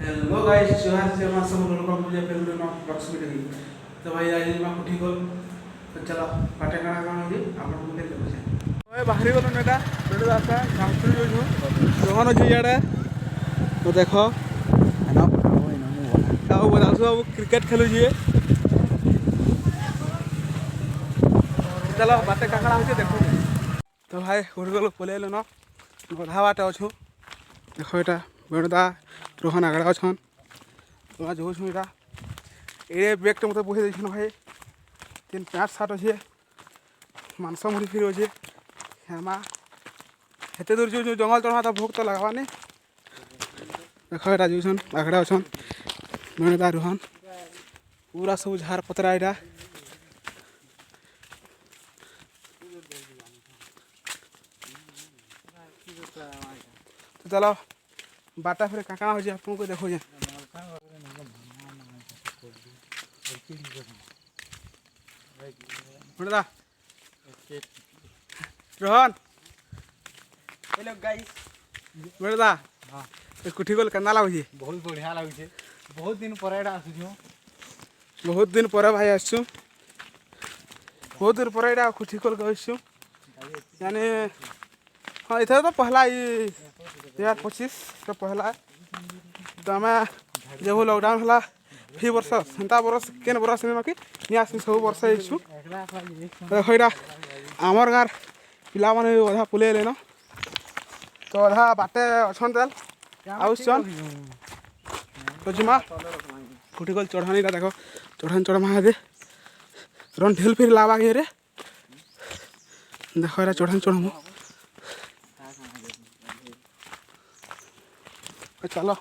Hello guys जोहार से हमारा सब लोगों को मुझे फिर ना प्रॉक्सिमिटी तो भाई आज मैं उठी गल तो चलो पाटे काना काना होगी आप लोग देख लो ओए बाहरी गलो नेटा बेडो आसा झांसुरी जो छु रोहन जी याडे तो देखो ना ताऊ बतासु अब क्रिकेट खेलु जी चलो बाटे काना होचे देखो तो भाई उठ गलो पलेलो ना गधा बाटे अछु देखो एटा बेडदा रोहन आगड़ा छन तो जो छु एटा ए बैग तो मते बहे देछन भाई तीन पैंट शर्ट अच्छे मांस मुड़ी फिर अच्छे हेमा हेते दूर जो जंगल चढ़ा तो भोग तो लगवा नहीं देख एटा जो आगड़ा छन मेणदा रोहन पूरा सब झार पतरा एटा तो चलो बाटा फिर काका हो आपको देखो जे मेणदा रोहन हेलो गाइस मेणदा हां कुठी गल केना लागुची बहुत बढ़िया लागुचे बहुत दिन पर एटा आसुछु बहुत दिन पर भाई आसछु बहुत दिन पर एटा कुठी गल गइछु यानी हाँ इधर तो पहला ये 2025 तो पहला तो हमें जब लॉकडाउन होला फी वर्ष सेंता वर्ष केन वर्ष में कि नियास सब वर्ष इछु होइडा आमर गार पिला माने अधा पुले लेनो तो अधा बाटे अछन तेल आउसन तो जिमा कुटिकल चढ़ानीटा देखो चढ़ान चढ़मा दे रन ढेल फिर लावा के रे देखो एरा चढ़ान चढ़मु चलो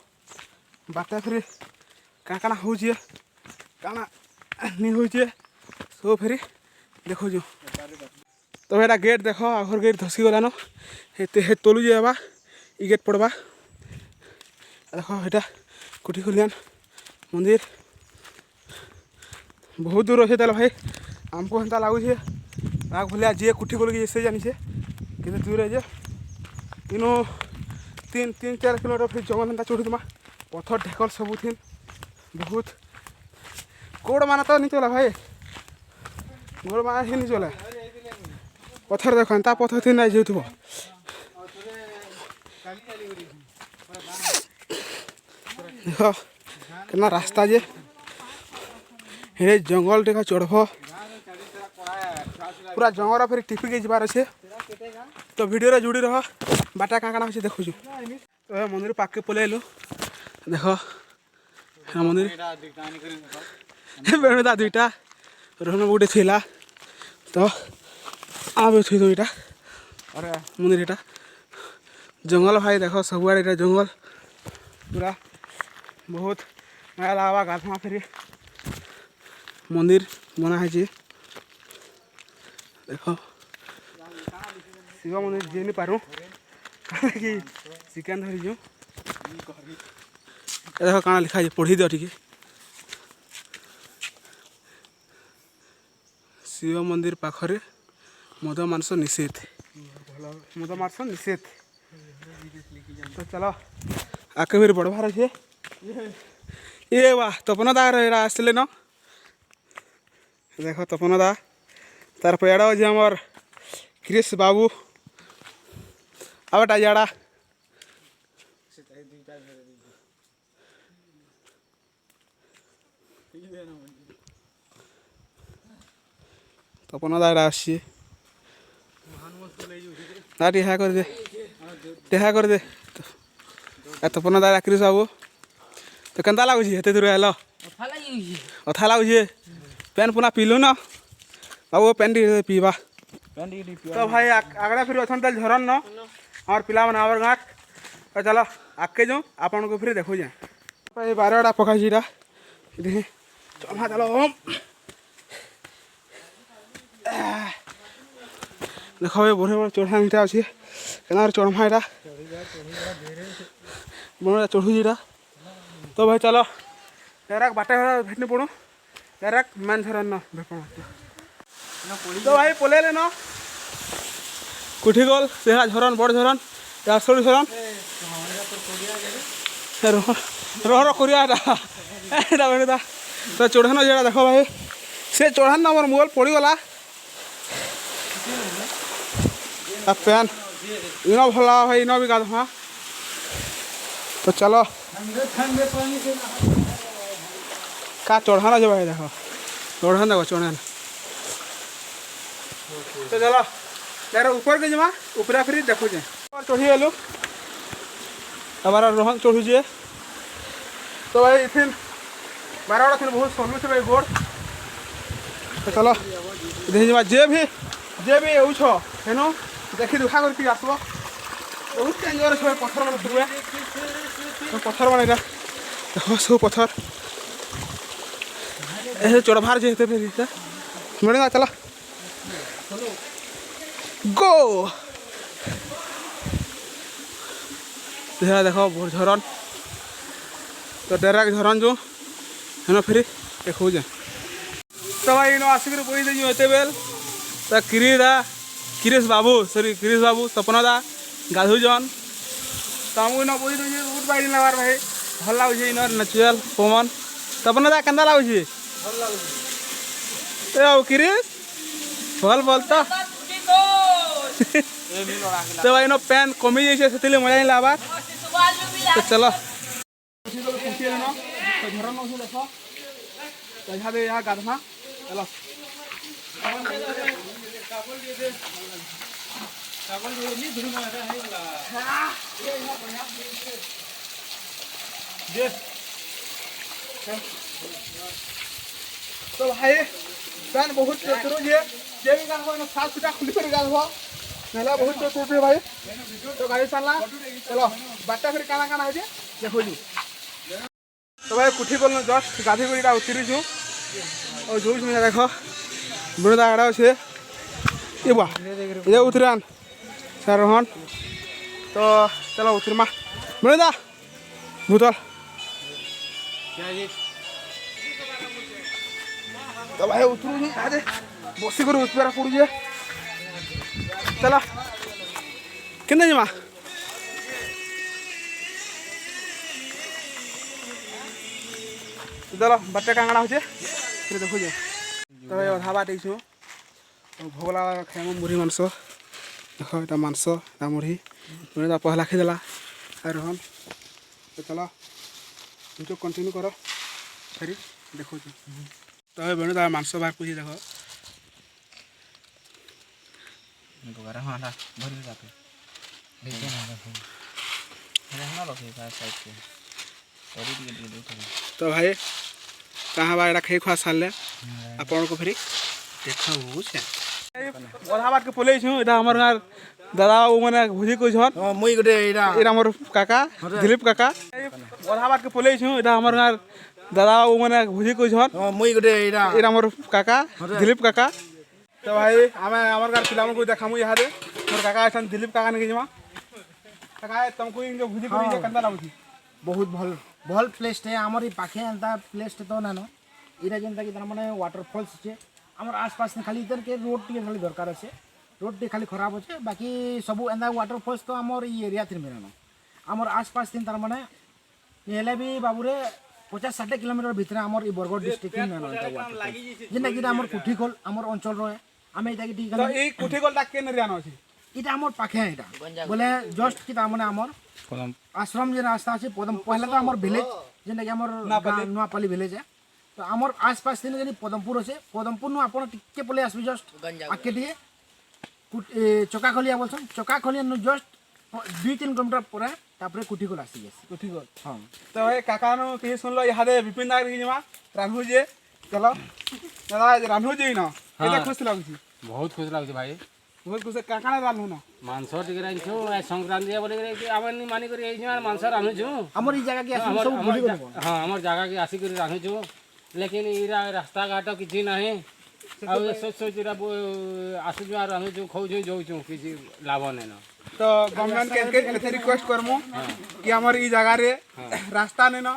बाटे फिर काना होचे काना नहीं होचे सब फिर देखो जो तो एटा गेट देखो आखर गेट धसी गलानो हे तोलू जेबा ई गेट पड़वा देखो एटा कुटी खुलियान मंदिर बहुत दूर अच्छे तेल भाई आमको हेन्ता लगुचे बाघ भलिया जी कुटी गल से जानी से कि दूर है इनो 3-4 किलोमीटर फिर जंगल हेन्ता चढ़ुमा पथर ढेकल सबू थी बहुत गोड़ माना तो नहीं चला भाई गोड़ माना ही नहीं चला पथर देखो एंता पथर थी नहीं जाऊ देखो कितना रास्ता जे हे जंगल टेका चढ़ब पूरा जंगल फिर टिपिक जबार अच्छे तो वीडियो जुड़ी रह बाटा काना अच्छे देखुछु तो मंदिर पाके पलैलु देख मंदिर बेणुदा दुईटा रोहन गोटे थिला तो आम थी दुईटा अरे मंदिर एटा जंगल भाई देख सबुआड़े एटा जंगल पूरा बहुत नया लगा गाधमा फिर मंदिर बना है देख शिव मंदिर जी नहीं पारू कि चिकेन धरी जो देख काना लिखा है पढ़ी दियो टिके शिव मंदिर पाखरे मद मांस निषेध मद मांस निषेध तो चलो आके फिर बढ़वार अच्छे ये वाह तपन दा आसले न देख तपन दा तार पेड़ अच्छे आमर क्रिश बाबू आटा जाड़ा तपन दा आसी टिहा कर दे टिहा कर दे तपन दा क्रिश बाबू तो केन्ता लगुच हेते दूर हेल अथा लगुचे पेन पुना पीलु न बाबू पेन पीवा तो भाई आगड़ा फिर अच्छा तेल झरन न और पिला मैंने आवर गाँठ तो चलो आगे जाऊँ आपन को फिर देखो जाए 12टा पकाई चढ़ा चलो देख बड़े बड़े चढ़ा ईटा अच्छे क्या चढ़मा यहाँ बड़ा चढ़ू जीटा तो भाई चलो यार बाटे भेटने पड़ू यार मेन झरन न तो भाई पले ले न कुठी गल से झरन बड़ झरन सरू झरन रह रह करिया एटा बेटा तो चढ़ान जेड़ा देख भाई से चढ़ान ना मोर मोबाइल पड़गला पैन इन भल भाई इन भी गाधमा तो चलो का चढ़ान जो भाई देख चढ़ान देख चढ़ान तो चलो यार ऊपर के जमा ऊपरा फिर देखुचे चढ़ी गलु हमारा रोहन चढ़ुचे तो भाई इथिन बारवाड़ा थी बहुत सलू से भाई गोड़ तो चलो देखा जे भी एउछ हेनो देखी दुखा करके आसब बहुत डेंजर सब पत्थर मैंने सुबह तो पत्थर मैंने देखो सब पत्थर ऐसे चढ़भार जे फिर मिलेगा चलो गो देखो बहुत झरन तो डेरा के झरन जो है फिर देखो जे तो भाई इन आसिक बोई दे एत बेल तो किरीश बाबू सपना दा गाधुजन तो आमको इन बोई दे बहुत बाइड लगे भाई भल लगे इन नेचुरल पवन सपना दा केन्दा लगे किरीश भल बोल तो भाई नो पैन कमी जाइए से मजा नहीं लाबार तो चलो तो झरन देख यहाँ गाधमा चलो तो भाई पैन बहुत चतुर जे भी गाधवा साफ सुथरा खुली कर गाधवा नाला बहुत चतुर भाई तो गाड़ी चलना चलो बाटा फिर काना काना हो देखो जी तो भाई कुठी कल जस्ट गाधी गुड़ा उतरी छू और जो देख बुढ़ा आड़ा अच्छे ये बुआ ये उतरान सर रोहन तो चलो उतरमा बुढ़ा भूतल तो भाई उतरू आज बस कर उतरा पड़े चला के जमा चलो बाटे कांगड़ा हो फिर देखो तो भाई अधा बाट आई भोगला खाइम मुढ़ी मांस देख यहाँ मांस मुढ़ी पहला खीदेला रोहन तो चलो जो कंटिन्यू कर फिर देखो तो बेणु मांस बाहर को देख तो भाई कहाँ बा खाई खुआ सारे आपन को फिर देखा अधा बाट के पलि हमार गाँव दादा बाबू मैंने भोजी कहन मुई गोटे मोर काका दिलीप काका अधा बाट के पलि हमार गाँव दादा बाबू मैंने भोजी कहन मुई गोटे मोर काका दिलीप काका तो भाई आम आम गाँव पिला को देखामु यहाँ मोर काका अच्छा दिलीप काका नहीं जमा काका तुमको भोजी कर लगुच बहुत भल भल प्लेस है आमर ये पाखे एंता प्लेस तो नानो इरा जेनता कि माने वाटरफॉल्स छे आमर आसपास खाली इधर के रोड टी खाली दरकार अच्छे रोड टी खाली खराब अच्छे बाकी सब एंता वाटरफॉल्स तो आमर ये एरिया थी मेरानो आमर आसपास थी तार माने हेले भी बाबूरे 50-60 किलोमीटर भितर आमर ये बरगढ़ डिस्ट्रिक्ट में वाटरफॉल्स जेनता कि आमर कुठीकोल आमर अंचल रहे आमे इटा कि तो ए कुठीकोल ता केन रियानो अछि इटा आमर पाखे इटा बोले जस्ट कि ता माने आमर आश्रम जो रास्ता अच्छे पदम पहले तो आमर विलेज जेनता कि आमर नुआपाली विलेज है तो आमर आसपास थी जेन पदमपुर अच्छे पदमपुर नु आपन टिके पले आसबि जस्ट आके दिए चकाखलिया बोलछन चकाखलिया नु जस्ट 2-3 किलोमीटर पर तापरे कुठीकोल आसी जासी कुठीकोल हां तो भाई काका नु के सुनलो यहादे विपिन दार की जमा रानहु जे चलो दादा रानहु जे न केते खुश लागुची बहुत खुश लागुची भाई बहुत खुश काका ने रानहु न मांस टिके रानछु संक्रांति बोले कि आवन मानी करी आइछ मांस रानछु हमर ई जगह के आसी सब भूली गयो हां हमर जगह के आसी करी रानछु लेकिन इरा रास्ता घाट किछि नाही आ सोच आसु रानछु खौछु जोछु किछि लाभ नै न तो गवर्नमेंट के रिक्वेस्ट करमु कि हमर ई जगह रे रास्ता नै न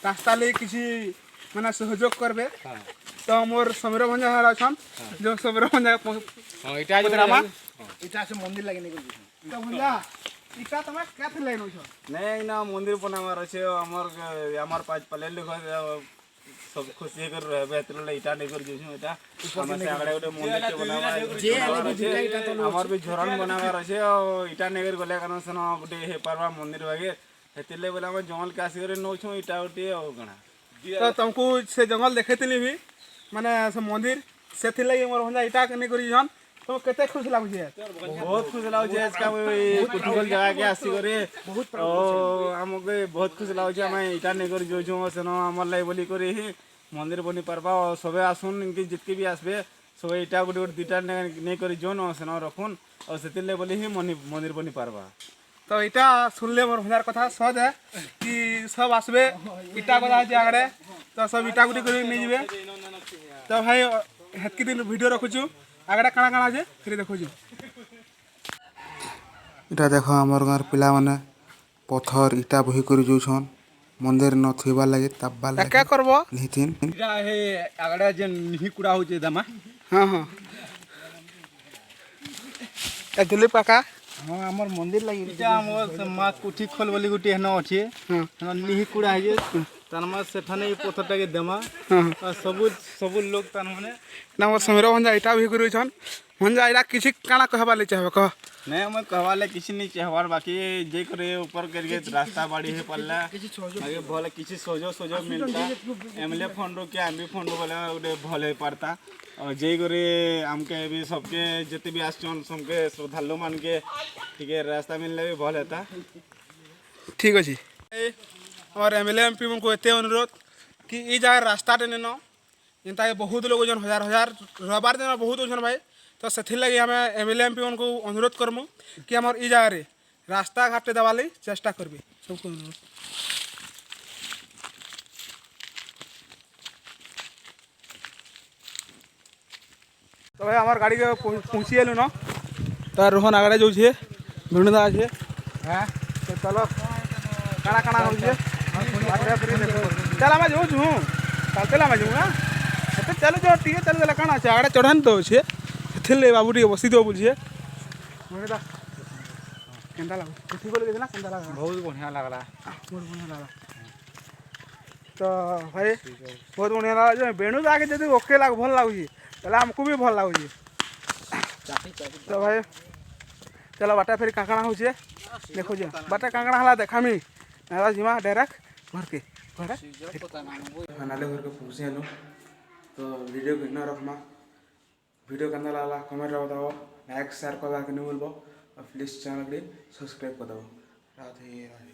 रास्ता ले किछि माने सहयोग करबे तो मोर समीर भंजा हर अछन जो समीर भंजा हां इटा इटा से मंदिर लागे नै तो भंजा ଇଟା ତମେ କେତେ ଲାଇନ ଅଛ ନାଇଁ ନା ମନ୍ଦିର ବନାବାର ଅଛେ আমার পাঁচ পালে লোক সব খুশি করে রহবে এতলে ইটা নেই করে যাইছু এটা আমার সে আগড়ে গোটে মন্দিরଟେ বনাবার আছে আমার বি ঝরণ বনাবার আছে ইটা নেই করে গলে কারণ সেন গোটে হে পারবা মন্দির বাগে হেতিলে বলে আমি জঙ্গল কে আসি করে নউছু ইটা গোটে ও গଣା ତ ତମକୁ ସେ ଜଙ୍ଗଲ ଦେଖେଇଥିଲି ବି ମାନେ ସେ ମନ୍ଦିର ସେଥିଲାଗି ମୋର ଭଞ୍ଜା ଇଟା ନେଇ କରି ଜନ୍ ତମକୁ କେତେ ଖୁସି ଲାଗୁଛି बहुत खुश लाଗୁଛି আজকে এই কুটিকল জায়গাকে আসি করে আমাকে বহুত খুশ লাগুছে আমি ইটা নেই করে যাইছু সেন আমার লাই বলি করে হি মন্দির বনি পারবা সবে আসুন ইনকি জিতকে বি আসবে সবে ইটা গোটে গোটে দুইটা নেই করে যোন সেন রখুন আর সেতিলে বলি হি মন্দির বনি পারবা ତ ଇଟା ଶୁଣିଲେ ମୋର ଭଞ୍ଜାର କଥା ସହଜ ହେ କି ସବ আসবে ଇଟା କଥା ଅଛି ଆଗରେ ତ ସବ ଇଟା ଗୁଟି କରି ନେଇଯିବେ ତ ଭାଇ ହେତକି ଦିନ ଭିଡ଼ିଓ ରଖୁଛୁ ଆଗରେ କାଣା କାଣା ଅଛି ଫେରି ଦେଖୁଛୁ ଇଟା ଦେଖ ଆମର ଗାଁର ପିଲାମାନେ ପଥର ଇଟା ବୋହି କରି ଯାଉଛନ୍ ମନ୍ଦିର ନ ଥୋଇବାର ଲାଗି ତାପବାର ଲାଗି କା କରବ ନିତିନ ଇଟା ହେ ଆଗଡା ଯେନ୍ ନିହି କୁଡା ହଉଛେ ଦାମା ହଁ ହଁ ଏ ଦିଲ୍ଲୀ ପାକା ହଁ ଆମର ମନ୍ଦିର ଲାଗି ଇଟା ଆମର ମା କୁଠି ଖୋଲ ବୋଲି ଗୋଟେ ହେନ ଅଛେ ନିହି କୁଡା ହେଇଛେ ତାର ମା ସେଠାନେ ଏଇ ପଥରଟାକେ ଦେମା ସବୁ ଲୋକ ତାର ମାନେ ନା ମୋର ସମୀର ଭଞ୍ଜା ଇଟା ବୋହି କରି ଯାଉଛନ୍ ଭଞ୍ଜା ଇଟା କିଛି କାଣା କହିବାର ଲାଗି ଚାହିଁବ କହ नहीं हमें कहवाले किसी नहीं चाहवार बाकी जे करे ऊपर करके रास्ता बाड़ी है पल्ला आगे भले किसी सोजो सोजो मिलता एमएलए फंड के एमबी फंड वाला उडे भले पड़ता और जे करे हमके भी सबके जते भी आसन सबके श्रद्धालु मान के ठीक है रास्ता मिलले भी भले था ठीक अच्छे और एमएलए एमपी को एते अनुरोध कि ई जगह रास्ताटे नेन जेनता बहुत लोग जन हजार हजार रविवार दिन बहुत ओजन भाई तो से लगी आम एमएलए एमपी को अनुरोध करमु कि आम ई जगह रास्ता घाटे देवा लगी चेष्टा करबे सबको अनुरोध तो भाई हमार गाड़ी के पहुँची गलु न तो रोहन आगड़े जो भेणुदा अच्छे हाँ तो चलो काଣା काଣା हो चल आम जाऊँ चल आम जाऊँ ना चल जो टे चल देला काଣା अच्छे आगड़े चढ़ान तो अच्छे से बाबू टे बसी दो बुझे भेणुदा केन्ता लागू ठीक बोले ना केन्ता लगा ବହୁତ ବଢିଆ ଲାଗଲା बहुत बढ़िया लगा तो भाई बहुत बढ़िया लगा जो बेणुदा के जब ओके लाग भल लगुच ताले आमको भी भल लगुच तो भाई चलो बाटा फिर काकाणा हो देखो बाटा काकाणा हला देखामी ना जिमा डायरेक्ट घर के नाले घर के पहुँची आलू तो वीडियो को न रखमा वीडियो केन्ता लागला कमेंट बताओ लाइक शेयर करवा के नहीं बोलबो और प्लीज चैनल के सब्सक्राइब कर दो राधे राधे।